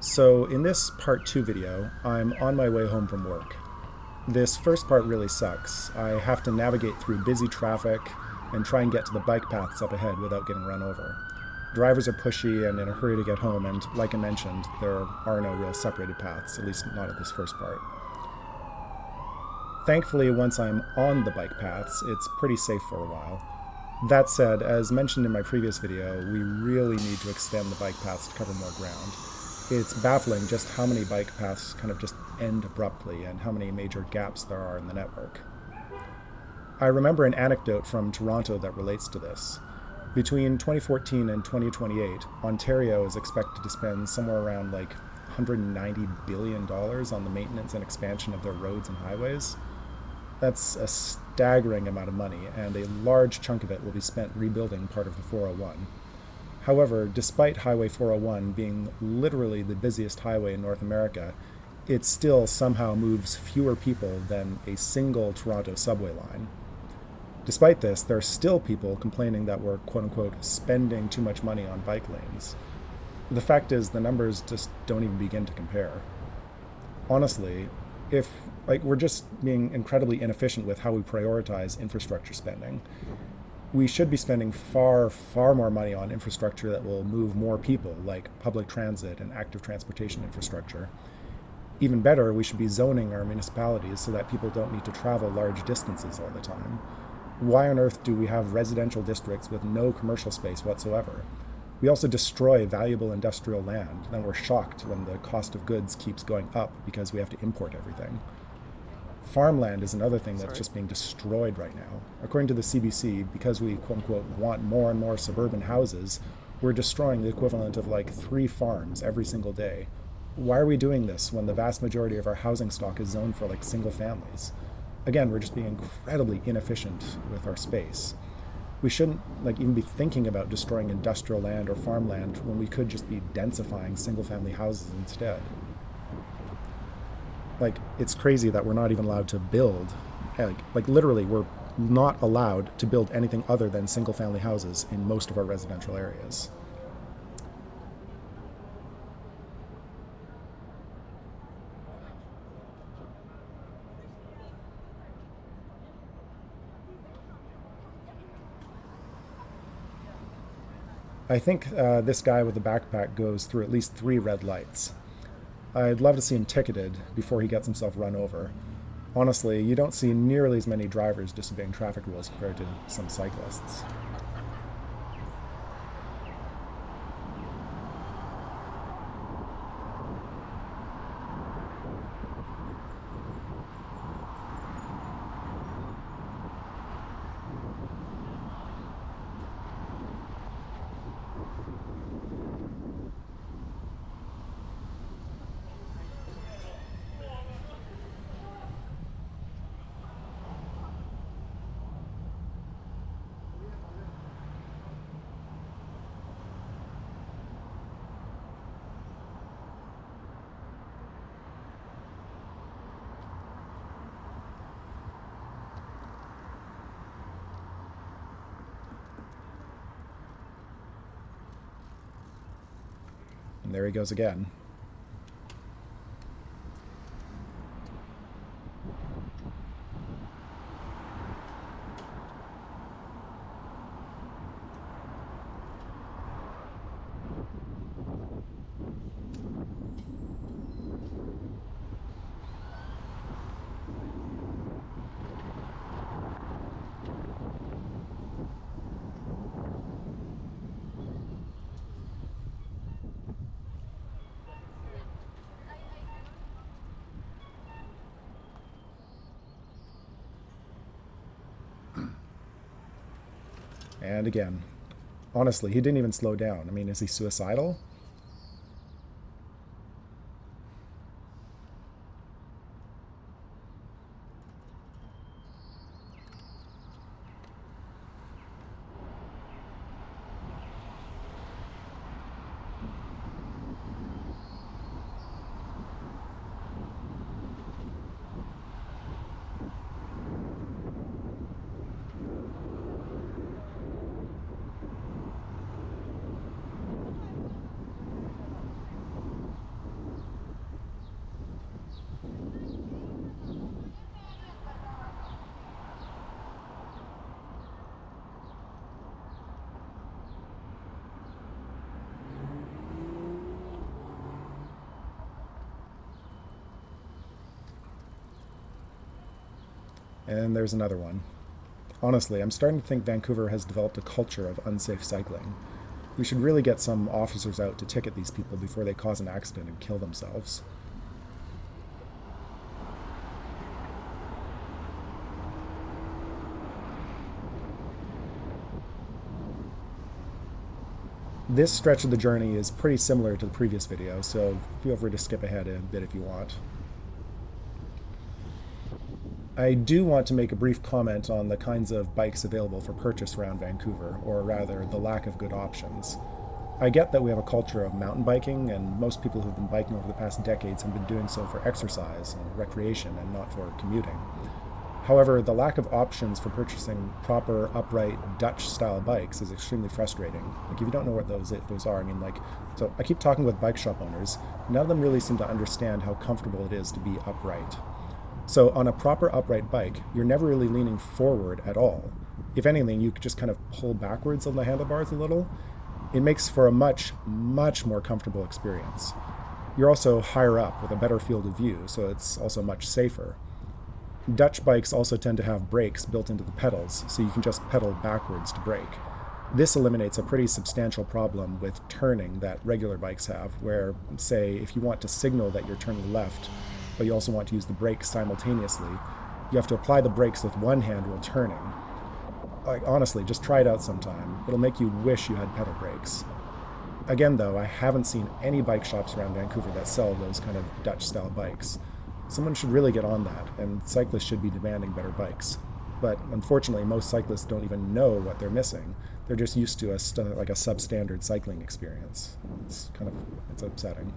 So in this part 2 video, I'm on my way home from work. This first part really sucks. I have to navigate through busy traffic and try and get to the bike paths up ahead without getting run over. Drivers are pushy and in a hurry to get home, and like I mentioned, there are no real separated paths, at least not at this first part. Thankfully, once I'm on the bike paths, it's pretty safe for a while. That said, as mentioned in my previous video, we really need to extend the bike paths to cover more ground. It's baffling just how many bike paths kind of just end abruptly and how many major gaps there are in the network. I remember an anecdote from Toronto that relates to this. Between 2014 and 2028, Ontario is expected to spend somewhere around like $190 billion on the maintenance and expansion of their roads and highways. That's a staggering amount of money, and a large chunk of it will be spent rebuilding part of the 401. However, despite Highway 401 being literally the busiest highway in North America, it still somehow moves fewer people than a single Toronto subway line. Despite this, there are still people complaining that we're quote-unquote spending too much money on bike lanes. The fact is, the numbers just don't even begin to compare. Honestly, if we're just being incredibly inefficient with how we prioritize infrastructure spending. We should be spending far, far more money on infrastructure that will move more people, like public transit and active transportation infrastructure. Even better, we should be zoning our municipalities so that people don't need to travel large distances all the time. Why on earth do we have residential districts with no commercial space whatsoever? We also destroy valuable industrial land, then we're shocked when the cost of goods keeps going up because we have to import everything. Farmland is another thing that's just being destroyed right now. According to the CBC, because we quote-unquote want more and more suburban houses, we're destroying the equivalent of like 3 farms every single day. Why are we doing this when the vast majority of our housing stock is zoned for like single families? Again, we're just being incredibly inefficient with our space. We shouldn't even be thinking about destroying industrial land or farmland when we could just be densifying single family houses instead. It's crazy that we're not even allowed to build. Literally, we're not allowed to build anything other than single-family houses in most of our residential areas. I think this guy with the backpack goes through at least 3 red lights. I'd love to see him ticketed before he gets himself run over. Honestly, you don't see nearly as many drivers disobeying traffic rules compared to some cyclists. And there he goes again. And again. Honestly, he didn't even slow down. I mean, is he suicidal? And there's another one. Honestly, I'm starting to think Vancouver has developed a culture of unsafe cycling. We should really get some officers out to ticket these people before they cause an accident and kill themselves. This stretch of the journey is pretty similar to the previous video, so feel free to skip ahead a bit if you want. I do want to make a brief comment on the kinds of bikes available for purchase around Vancouver, or rather, the lack of good options. I get that we have a culture of mountain biking, and most people who've been biking over the past decades have been doing so for exercise and recreation and not for commuting. However, the lack of options for purchasing proper, upright, Dutch-style bikes is extremely frustrating. Like, if you don't know what those are, so I keep talking with bike shop owners. None of them really seem to understand how comfortable it is to be upright. So on a proper upright bike, you're never really leaning forward at all. If anything, you just kind of pull backwards on the handlebars a little. It makes for a much, much more comfortable experience. You're also higher up with a better field of view, so it's also much safer. Dutch bikes also tend to have brakes built into the pedals, so you can just pedal backwards to brake. This eliminates a pretty substantial problem with turning that regular bikes have, where, say, if you want to signal that you're turning left, but you also want to use the brakes simultaneously, you have to apply the brakes with one hand while turning. Like, honestly, just try it out sometime. It'll make you wish you had pedal brakes. Again, though, I haven't seen any bike shops around Vancouver that sell those kind of Dutch-style bikes. Someone should really get on that, and cyclists should be demanding better bikes. But unfortunately, most cyclists don't even know what they're missing. They're just used to a substandard cycling experience. It's upsetting.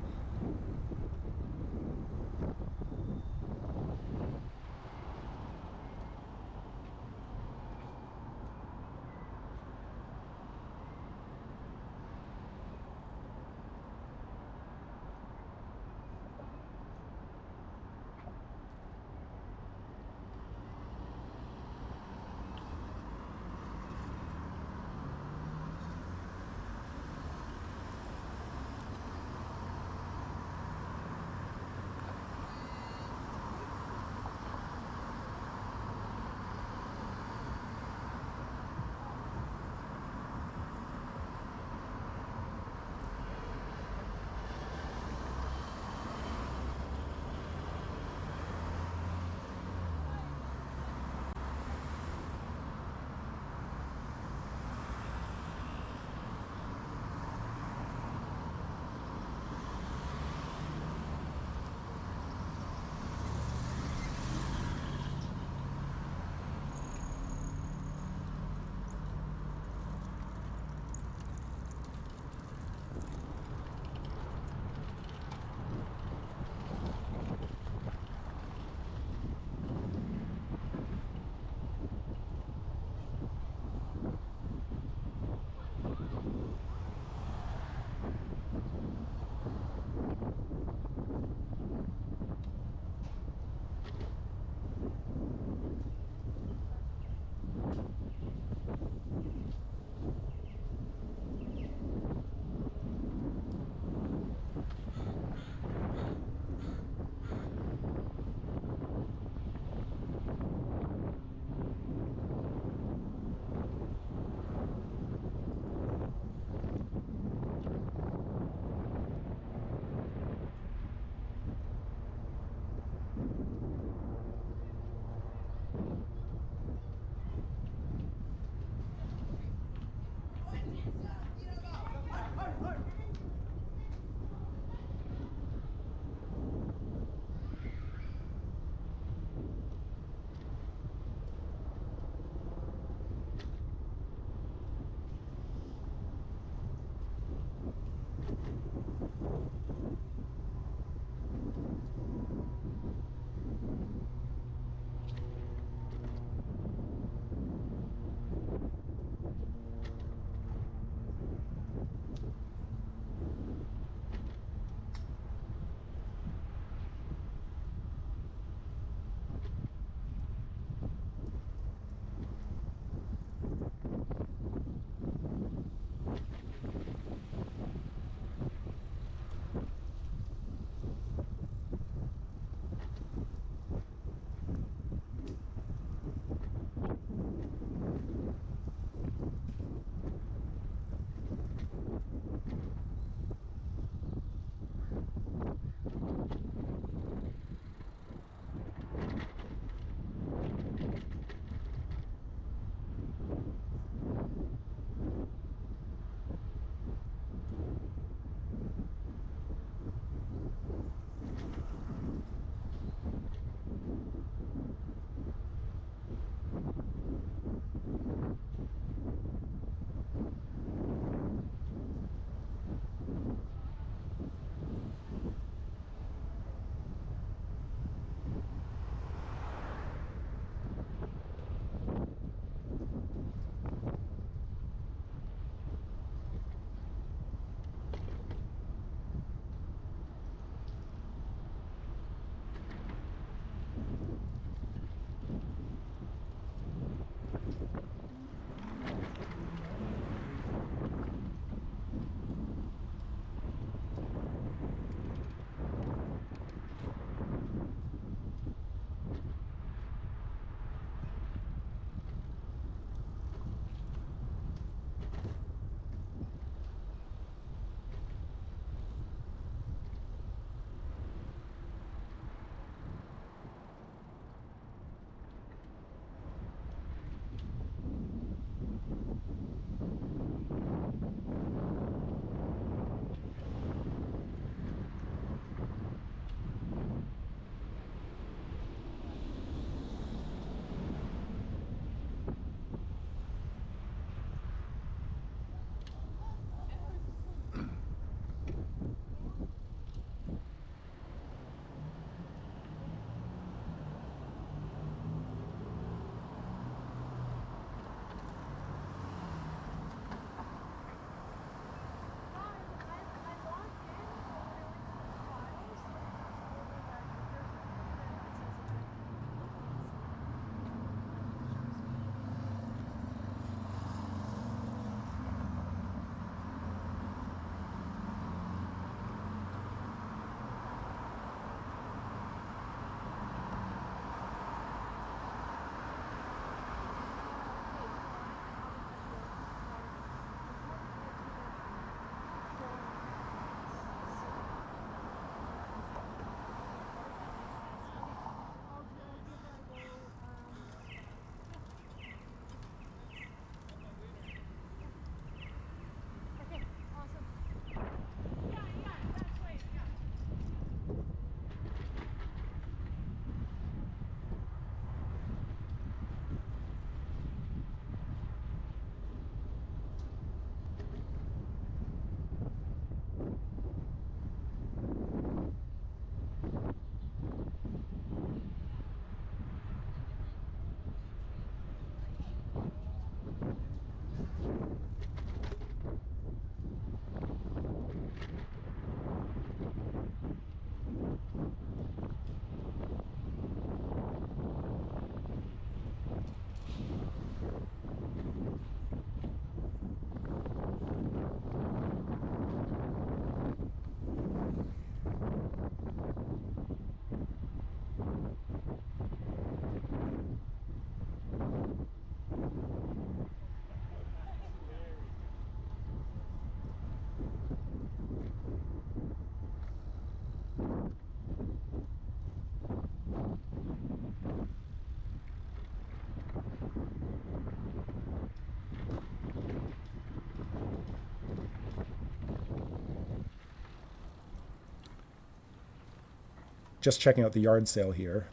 just checking out the yard sale here.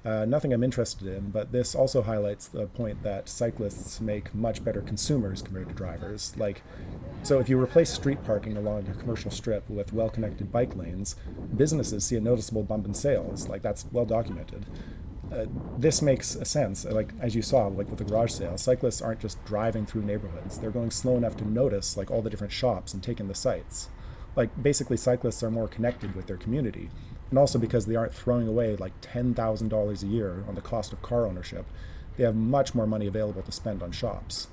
Nothing I'm interested in, but this also highlights the point that cyclists make much better consumers compared to drivers. Like, so if you replace street parking along a commercial strip with well-connected bike lanes, businesses see a noticeable bump in sales. Like, that's well documented. This makes a sense. Like, as you saw, like with the garage sale, cyclists aren't just driving through neighborhoods. They're going slow enough to notice like all the different shops and take in the sights. Like, basically, cyclists are more connected with their community. And also because they aren't throwing away like $10,000 a year on the cost of car ownership, they have much more money available to spend on shops.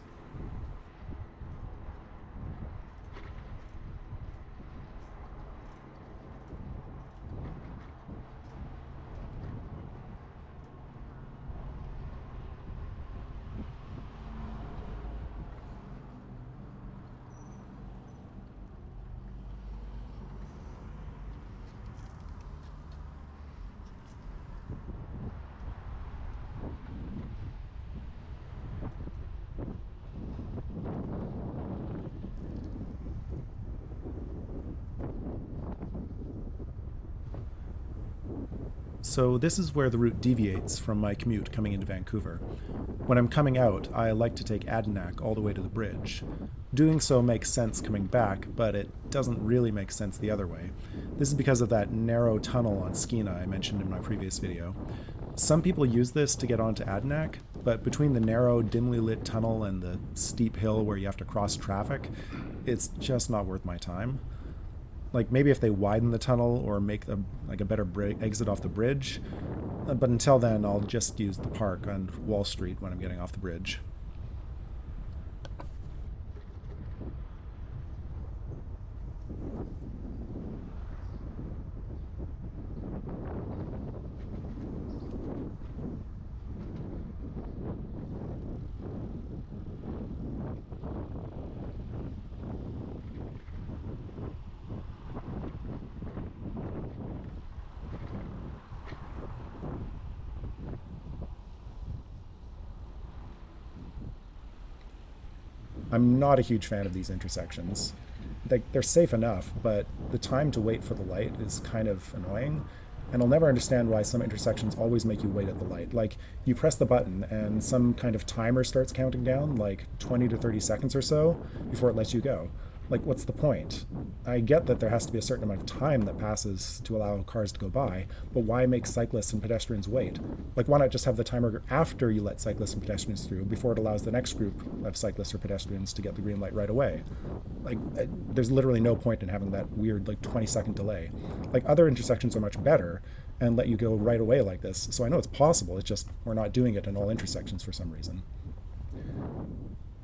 So this is where the route deviates from my commute coming into Vancouver. When I'm coming out, I like to take Adinak all the way to the bridge. Doing so makes sense coming back, but it doesn't really make sense the other way. This is because of that narrow tunnel on Skeena I mentioned in my previous video. Some people use this to get onto Adinak, but between the narrow, dimly lit tunnel and the steep hill where you have to cross traffic, it's just not worth my time. Like, maybe if they widen the tunnel or make a better exit off the bridge, but until then I'll just use the park on Wall Street when I'm getting off the bridge. I'm not a huge fan of these intersections. They're safe enough, but the time to wait for the light is kind of annoying. And I'll never understand why some intersections always make you wait at the light. Like, you press the button and some kind of timer starts counting down, like 20 to 30 seconds or so, before it lets you go. Like, what's the point? I get that there has to be a certain amount of time that passes to allow cars to go by, but why make cyclists and pedestrians wait? Like, why not just have the timer after you let cyclists and pedestrians through, before it allows the next group of cyclists or pedestrians to get the green light right away? Like, there's literally no point in having that weird, like, 20-second delay. Like, other intersections are much better and let you go right away like this, so I know it's possible, it's just we're not doing it in all intersections for some reason.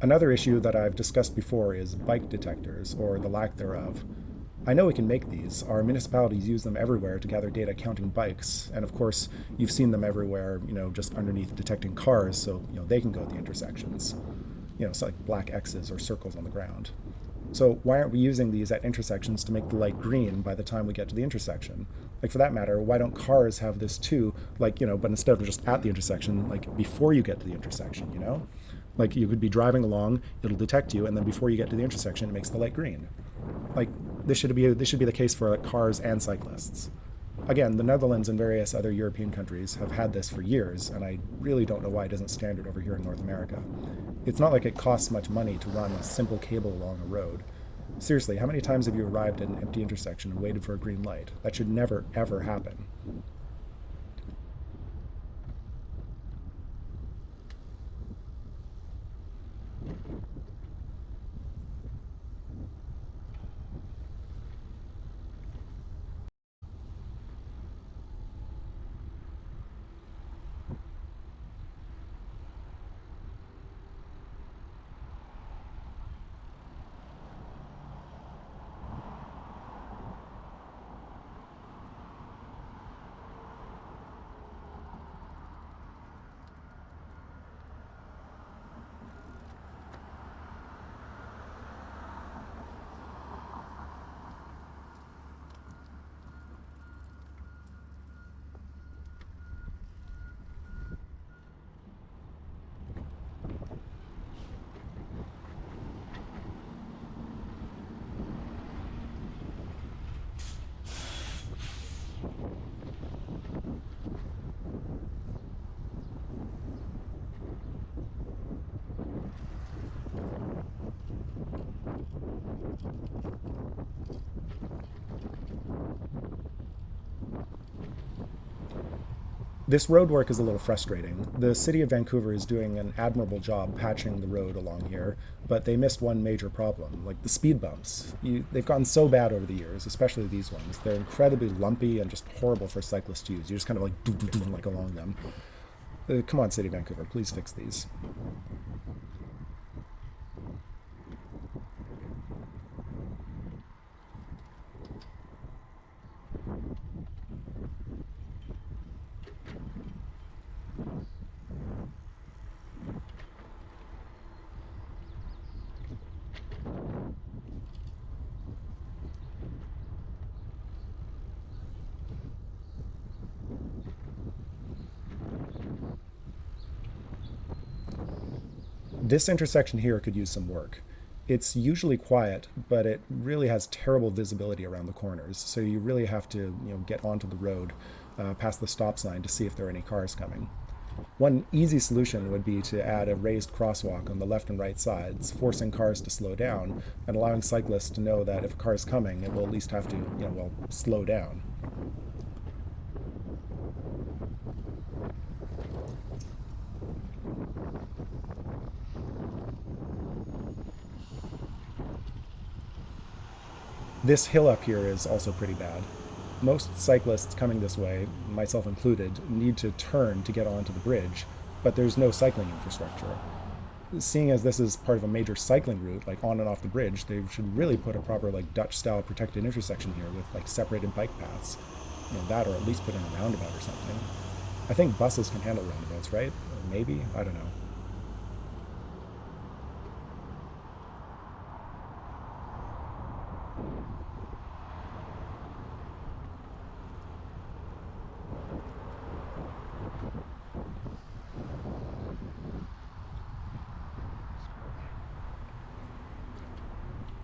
Another issue that I've discussed before is bike detectors, or the lack thereof. I know we can make these. Our municipalities use them everywhere to gather data counting bikes, and of course, you've seen them everywhere, just underneath detecting cars, so, they can go at the intersections. So like black X's or circles on the ground. So why aren't we using these at intersections to make the light green by the time we get to the intersection? Like, for that matter, why don't cars have this too, but instead of just at the intersection, like before you get to the intersection? Like, you could be driving along, it'll detect you, and then before you get to the intersection, it makes the light green. Like, this should be the case for like cars and cyclists. Again, the Netherlands and various other European countries have had this for years, and I really don't know why it isn't standard over here in North America. It's not like it costs much money to run a simple cable along a road. Seriously, how many times have you arrived at an empty intersection and waited for a green light? That should never, ever happen. This road work is a little frustrating. The city of Vancouver is doing an admirable job patching the road along here, but they missed one major problem, like the speed bumps. They've gotten so bad over the years, especially these ones. They're incredibly lumpy and just horrible for cyclists to use. You just kind of like like along them. Come on, City of Vancouver, please fix these. This intersection here could use some work. It's usually quiet, but it really has terrible visibility around the corners, so you really have to get onto the road past the stop sign to see if there are any cars coming. One easy solution would be to add a raised crosswalk on the left and right sides, forcing cars to slow down and allowing cyclists to know that if a car is coming, it will at least have to, slow down. This hill up here is also pretty bad. Most cyclists coming this way, myself included, need to turn to get onto the bridge, but there's no cycling infrastructure. Seeing as this is part of a major cycling route, like on and off the bridge, they should really put a proper Dutch-style protected intersection here with separated bike paths. That or at least put in a roundabout or something. I think buses can handle roundabouts, right? Or maybe? I don't know.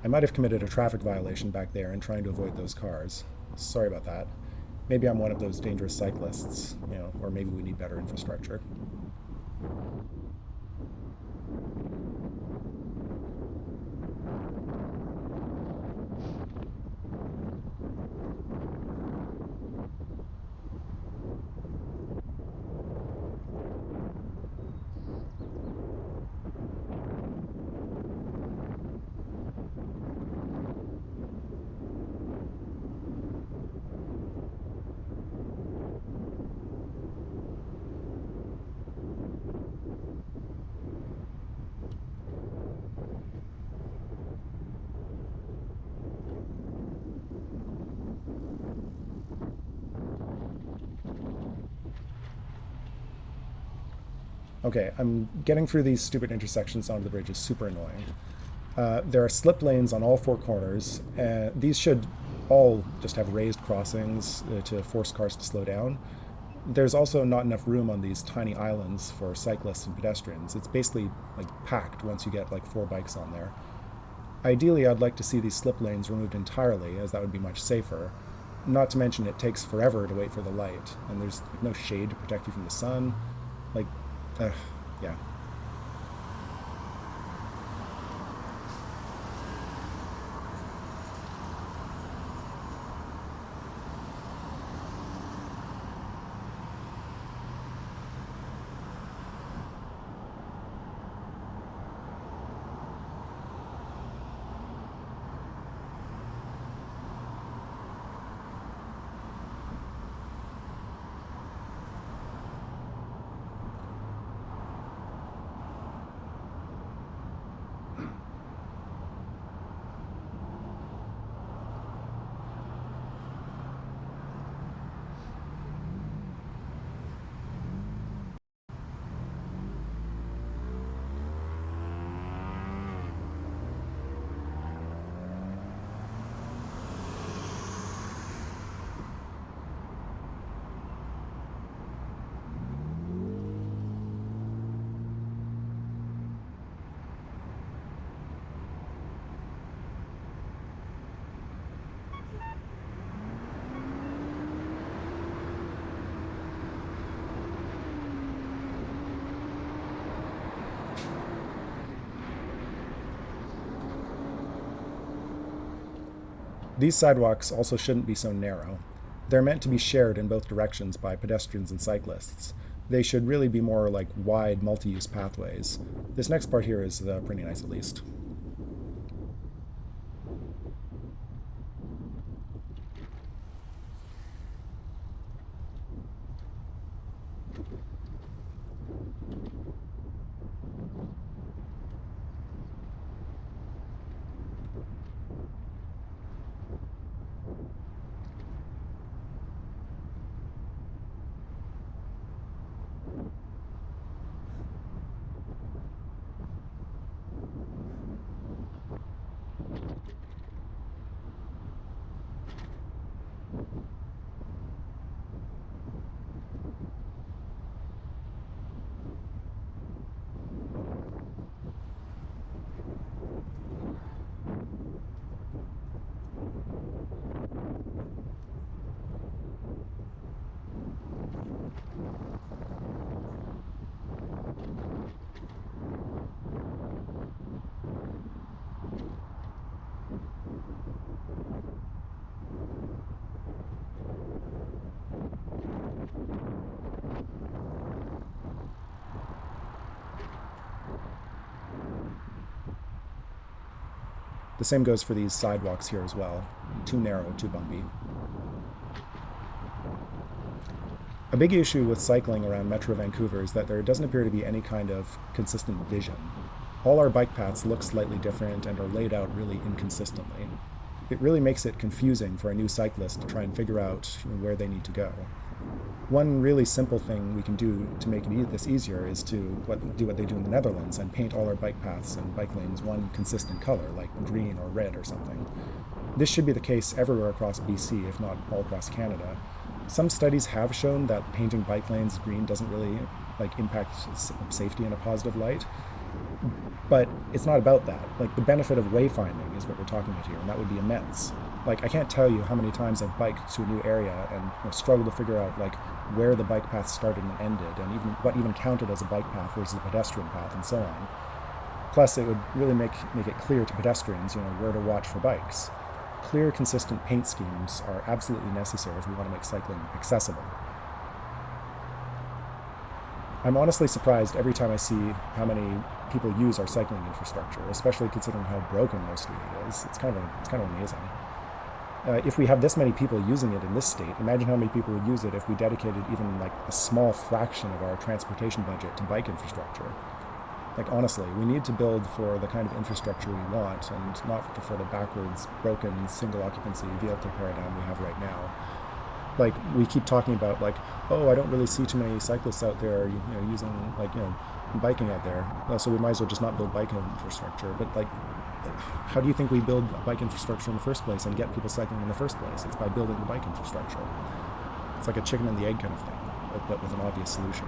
I might have committed a traffic violation back there in trying to avoid those cars. Sorry about that. Maybe I'm one of those dangerous cyclists, or maybe we need better infrastructure. Okay, I'm getting through these stupid intersections onto the bridge is super annoying. There are slip lanes on all four corners. These should all just have raised crossings to force cars to slow down. There's also not enough room on these tiny islands for cyclists and pedestrians. It's basically packed once you get 4 bikes on there. Ideally, I'd like to see these slip lanes removed entirely, as that would be much safer. Not to mention it takes forever to wait for the light, and there's no shade to protect you from the sun. Yeah. These sidewalks also shouldn't be so narrow. They're meant to be shared in both directions by pedestrians and cyclists. They should really be more like wide, multi-use pathways. This next part here is pretty nice, at least. The same goes for these sidewalks here as well. Too narrow, too bumpy. A big issue with cycling around Metro Vancouver is that there doesn't appear to be any kind of consistent vision. All our bike paths look slightly different and are laid out really inconsistently. It really makes it confusing for a new cyclist to try and figure out where they need to go. One really simple thing we can do to make this easier is to do what they do in the Netherlands and paint all our bike paths and bike lanes one consistent color, like green or red or something. This should be the case everywhere across BC, if not all across Canada. Some studies have shown that painting bike lanes green doesn't really impact safety in a positive light, but it's not about that. The benefit of wayfinding is what we're talking about here, and that would be immense. I can't tell you how many times I've biked to a new area and struggled to figure out where the bike path started and ended, and even what even counted as a bike path versus a pedestrian path, and so on. Plus, it would really make it clear to pedestrians, where to watch for bikes. Clear, consistent paint schemes are absolutely necessary if we want to make cycling accessible. I'm honestly surprised every time I see how many people use our cycling infrastructure, especially considering how broken most of it is. It's kind of amazing. If we have this many people using it in this state, imagine how many people would use it if we dedicated even a small fraction of our transportation budget to bike infrastructure. Honestly, we need to build for the kind of infrastructure we want and not for the backwards, broken, single occupancy vehicle paradigm we have right now. We keep talking about oh, I don't really see too many cyclists out there, using biking out there, so we might as well just not build bike infrastructure. But how do you think we build bike infrastructure in the first place and get people cycling in the first place? It's by building the bike infrastructure. It's like a chicken and the egg kind of thing, but with an obvious solution.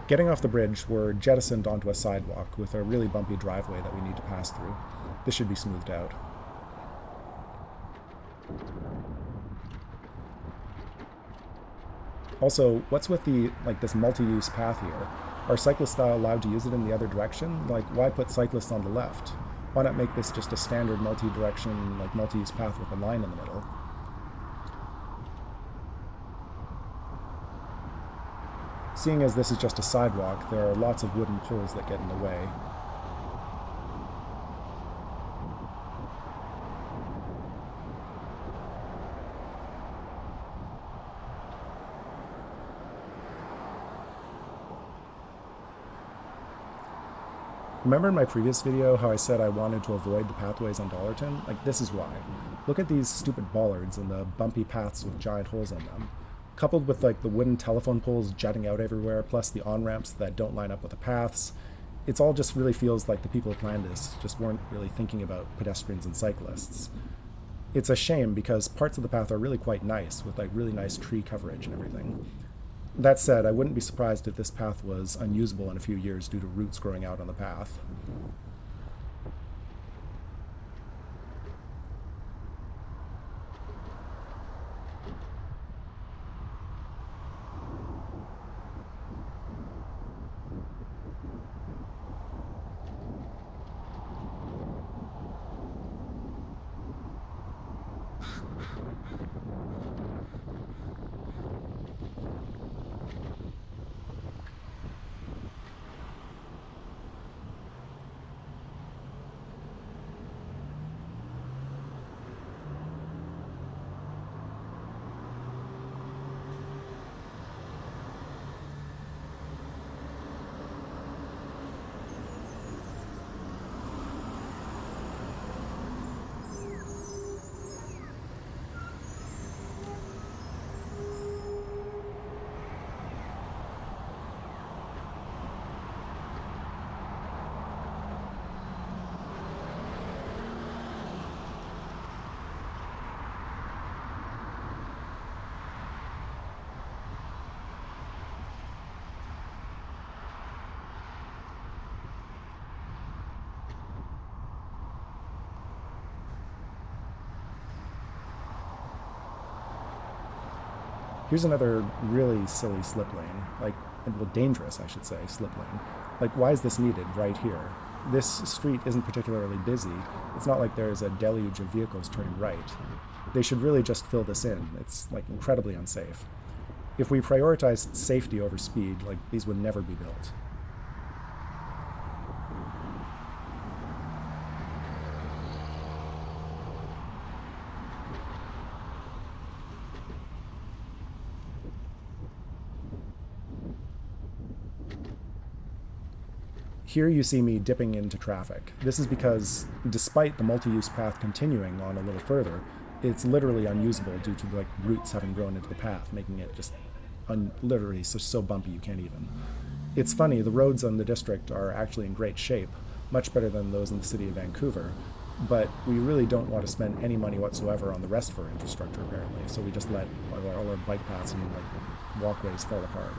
Getting off the bridge, we're jettisoned onto a sidewalk with a really bumpy driveway that we need to pass through. This should be smoothed out. Also, what's with this multi-use path here? Are cyclists allowed to use it in the other direction? Like, why put cyclists on the left? Why not make this just a standard multi-direction, multi-use path with a line in the middle? Seeing as this is just a sidewalk, there are lots of wooden poles that get in the way. Remember in my previous video how I said I wanted to avoid the pathways on Dollarton? This is why. Look at these stupid bollards and the bumpy paths with giant holes in them. Coupled with the wooden telephone poles jutting out everywhere, plus the on-ramps that don't line up with the paths, it all just really feels like the people who planned this just weren't really thinking about pedestrians and cyclists. It's a shame because parts of the path are really quite nice, with really nice tree coverage and everything. That said, I wouldn't be surprised if this path was unusable in a few years due to roots growing out on the path. Here's another really silly slip lane, dangerous, I should say, slip lane. Why is this needed right here? This street isn't particularly busy. It's not like there's a deluge of vehicles turning right. They should really just fill this in. It's, incredibly unsafe. If we prioritized safety over speed, these would never be built. Here you see me dipping into traffic. This is because, despite the multi-use path continuing on a little further, it's literally unusable due to roots having grown into the path, making it just literally so bumpy you can't even. It's funny, the roads in the district are actually in great shape, much better than those in the city of Vancouver, but we really don't want to spend any money whatsoever on the rest of our infrastructure apparently, so we just let all our bike paths and walkways fall apart.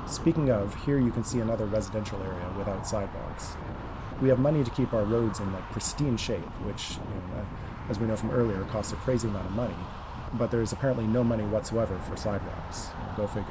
Speaking of, here you can see another residential area without sidewalks. We have money to keep our roads in like pristine shape, which, as we know from earlier, costs a crazy amount of money. But there's apparently no money whatsoever for sidewalks. Go figure.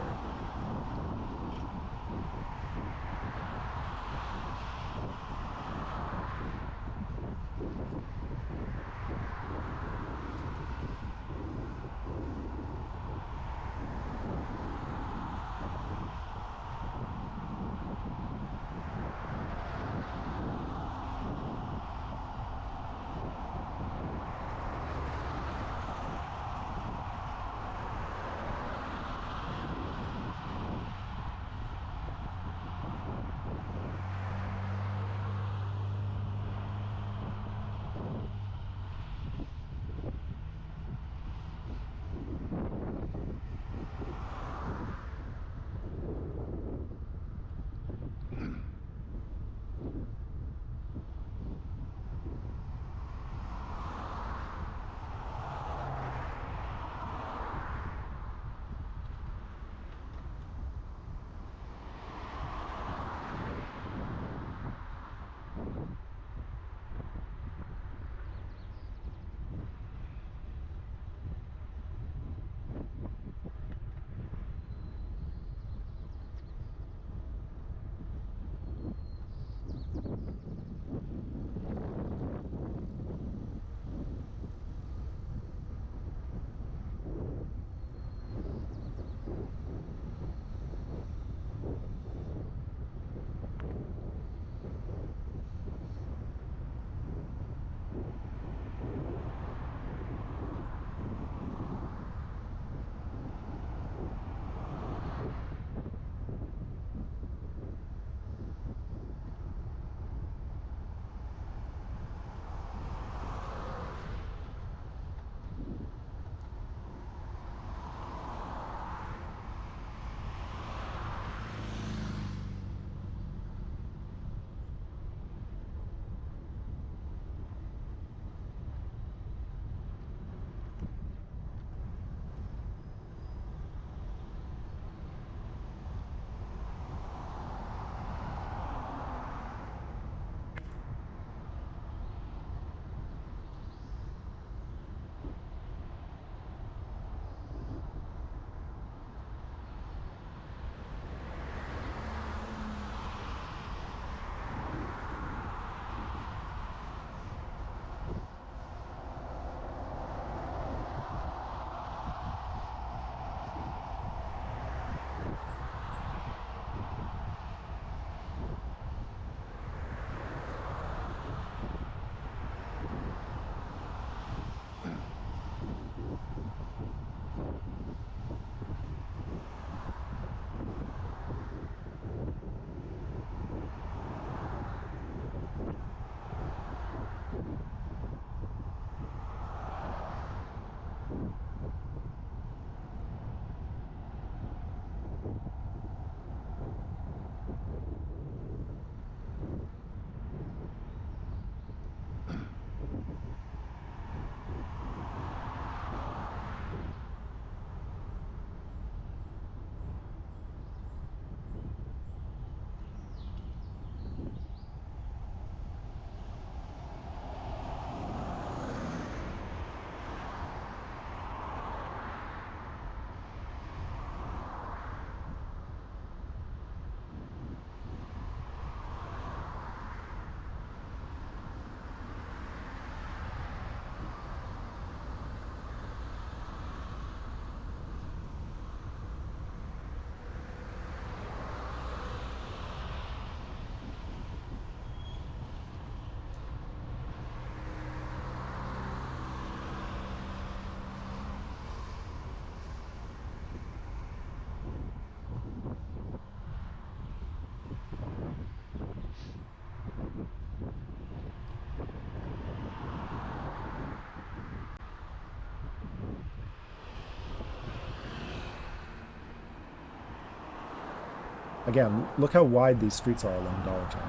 Again, look how wide these streets are along Dollarton.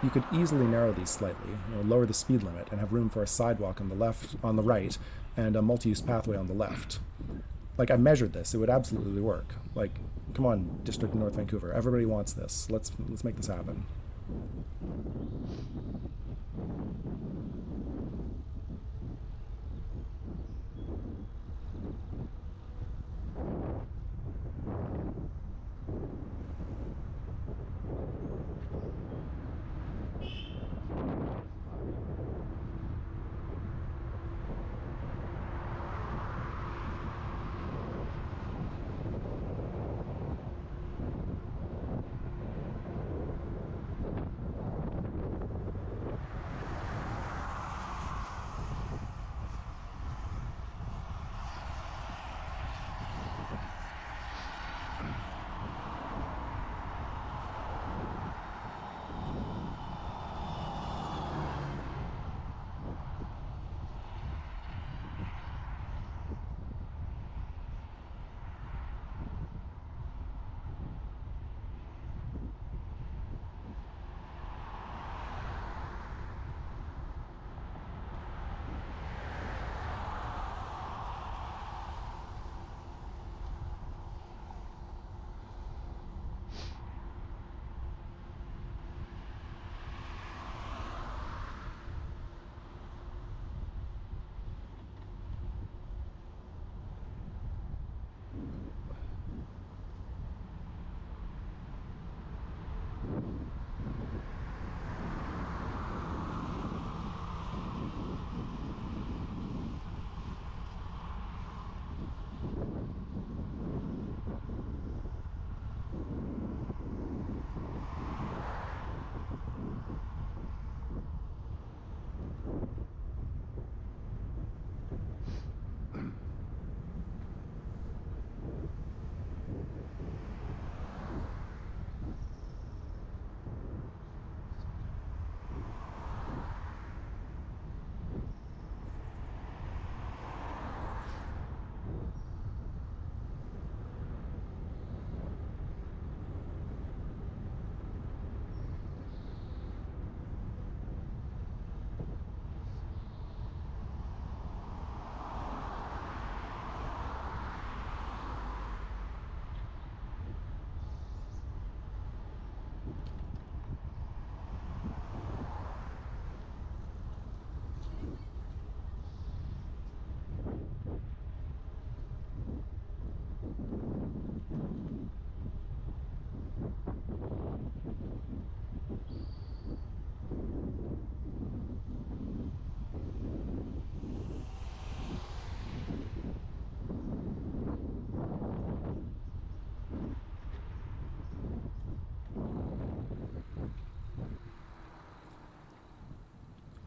You could easily narrow these slightly, lower the speed limit, and have room for a sidewalk on the right, and a multi-use pathway on the left. Like, I measured this; it would absolutely work. Like, come on, District of North Vancouver, everybody wants this. Let's make this happen.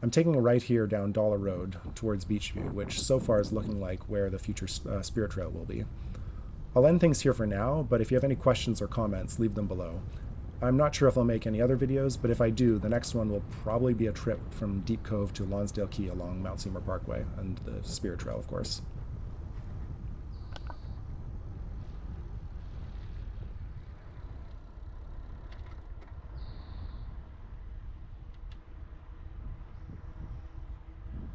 I'm taking a right here down Dollar Road towards Beachview, which so far is looking like where the future Spirit Trail will be. I'll end things here for now, but if you have any questions or comments, leave them below. I'm not sure if I'll make any other videos, but if I do, the next one will probably be a trip from Deep Cove to Lonsdale Quay along Mount Seymour Parkway and the Spirit Trail, of course.